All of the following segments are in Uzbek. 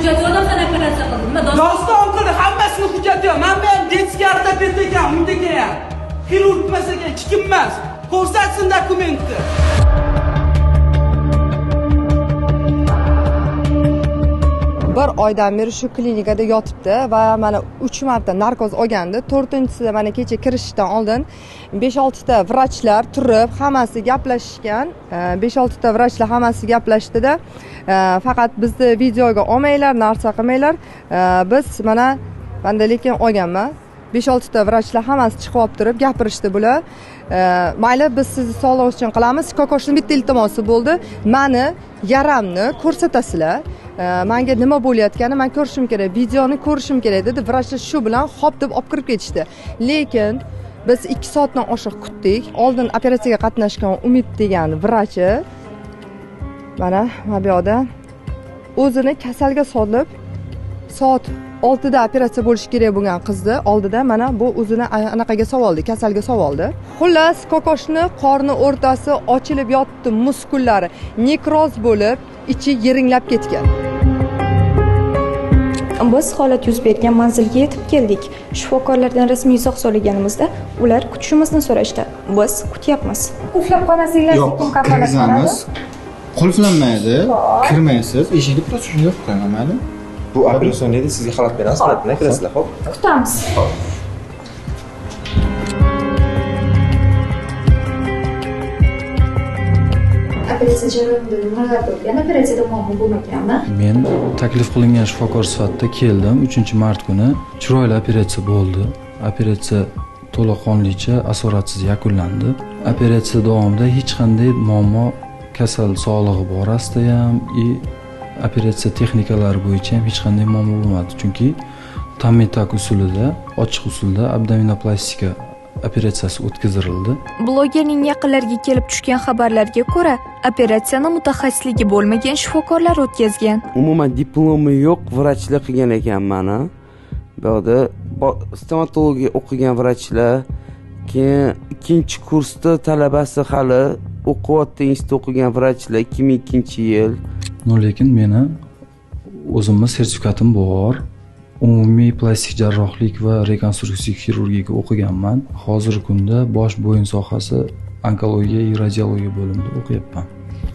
hujjat yo'q odam operatsiya qildim. Nima Doston qildi, hammasini hujjati yo'q. Men detskiy karta berdi ekan, undaga ham. Xirurg emas ekan, hech kim emas. Ko'rsatsin dokumentni. Bir oydan beri shu klinikada yotibdi va mana 3 marta narkoz olgandi. 4-chisida mana kecha kirishdan oldin 5-6 ta vrachlar turib, hammasi gaplashgan. 5-6 ta vrachlar hammasi gaplashdida, faqat bizni videoga olmanglar, narsa qilmanglar. Biz mana lekin olganman. 5-6 ta vrachlar hammasi chiqib olib turib gapirishdi bular. Mayli, biz sizni sog'liq uchun qilamiz. Kokoshni bitta iltimosi bo'ldi. Mani yaramni ko'rsatasizlar. Menga nima bo'layotganini men ko'rishim kerak, videoni ko'rishim kerak dedi. Vrachlar shu bilan hop deb olib kirib ketishdi. Lekin biz 2 soatdan oshiq kutdik. Oldin operatsiyaga qatnashgan Umid degan vrachi mana bu yoqda o'zini kasalga solib, soat 6 da operatsiya bo'lishi kerak bo'lgan qizni oldida mana bu o'zini anaqaga savoldi, kasalga savoldi. Xullas, Kokoshni qorni o'rtasi ochilib yotdi, muskullari nekroz bo'lib, ichi yiringlab ketgan. Biz holat yuz bergan manzilga yetib keldik. Shifokorlardan rasmiy izoh so'raganimizda, ular kutishimizni so'rashdi. Biz kutyapmiz. Qulflab qo'yasizlar, kim kafolat qiladi? Qulflanmaydi, kirmaysiz, eshikni просто shunday qo'yaman, mayli? Bu operatsion edi, sizga xalat beramiz, bilan kirasizlar, xo'p? Kutamiz. Operatsiya jarayonida nimalar bo'lgan? Operatsiyada muammo bo'lmaganmi? Men taklif qilingan shifokor sifatida keldim. 3-mart kuni chiroyli operatsiya bo'ldi. Operatsiya to'laqonlicha asoratsiz yakunlandi. Operatsiya davomida hech qanday muammo, kasal sog'lig'i borasida ham operatsiya texnikalari bo'yicha ham hech qanday muammo bo'lmadi. Chunki Tammetak usulida, ochiq usulda abdominoplastika operatsiyasi o'tkazildi. Blogerning yaqinlariga kelib tushgan xabarlarga ko'ra, operatsiyani mutaxassisligi bo'lmagan shifokorlar o'tkazgan. Umuman diplomi yo'q vrachlar qilgan ekan mana. Bu yerda stomatologiya o'qigan vrachlar, keyin 2-kursda talabasi hali o'qiyotgan institutda o'qigan vrachlar 2002-yil. Lekin meni o'zimning sertifikatim bor. Umumiy plastik jarrohlik va rekonstruksiya xirurgiyaga o'qiganman. Hozirgi kunda bosh bo'yin sohasi onkologiya va radiologiya bo'limida o'qiyapman.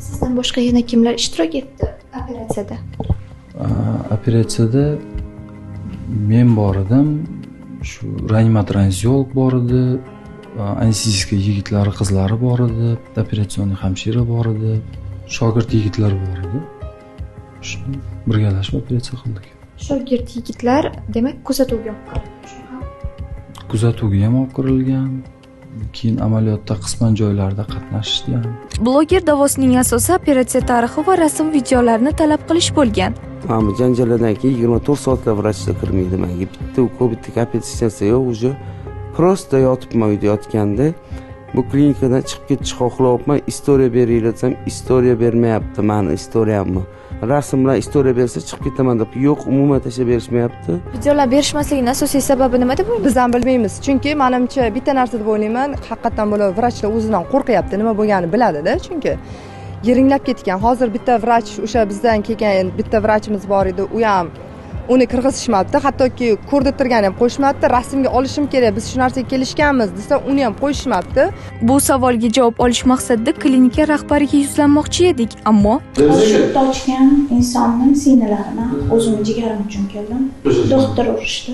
Sizdan boshqa yana kimlar ishtirok etdi operatsiyada? Operatsiyada men bor edim, shu reanimatolog bor edi, anestezistka yigitlari, qizlari bor edi, operatsion hamshira bor edi, shogird yigitlar bor edi. Shuni birgalashib operatsiya qildik. Shogird yigitlar, demak, kuzatuvga olib kirilgan. Kuzatuvga ham olib kirilgan. Keyin amaliyotda qisman joylarda qatnashishgan. Bloger davosining asosi operatsiya tarixi va rasm videolarini talab qilish bo'lgan. Mana janjallardan keyin 24 soatlab vrachlar kirmaydi menga. Bitta ukol, bitta kapitatsiya yo'q, уже просто yotibman uyda yotganda. Bu klinikadan chiqib ketishni xohlayapman. Istoriya beringlar desam, istoriya bermayapti, meni istoriyamni. Rasmlar istoriya bersa chiqib ketaman deb, yo'q, umuman tashlab berishmayapti. Videolar berishmasligining asosiy sababi nima deb o'ylaysiz? Biz ham bilmaymiz. Chunki menimcha bitta narsa deb o'ylayman, haqiqatan bular vrachlar o'zidan qo'rqyapti, nima bo'lganini biladi-da, chunki yiringlab ketgan. Hozir bitta vrach, o'sha bizdan kelgan bitta vrachimiz bor edi, u ham uni kirgizishmabdi, hattoki ko'rdirtirgan ham qo'yishmabdi. Rasmga olishim kerak, biz shu narsaga kelishganmiz desa, uni ham qo'yishmabdi. Bu savolga javob olish maqsadida klinika rahbariga yuzlanmoqchi edik, ammo Sudda ochgan insonning sinalarini o'zimning jigarim uchun keldim. Doktor urishdi.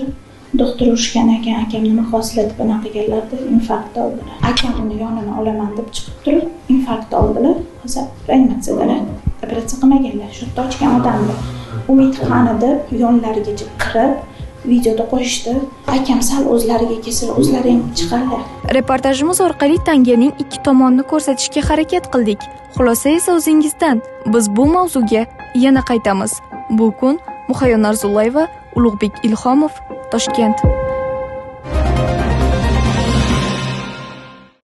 Doktor urishgan ekan, akam nima hosilati bilan qilganlar deb infarkt oldilar. Akam uni yonini olaman deb chiqib turib, infarkt oldilar. Hozir reanimatsiyadalar. Operatsiya qilmaganlar, sudda ochgan odamlar. Umid qani deb yonlarigacha kirib, videoda qo'yishdi. Akam sal o'zlariga kelsa, o'zlari ham chiqarlar. Reportajimiz orqali tanganing ikki tomonini ko'rsatishga harakat qildik. Xulosa esa o'zingizdan. Biz bu mavzuga yana qaytamiz. Bu kun Muhayyam Narzullayeva, Ulug'bek Ilhomov, Toshkent.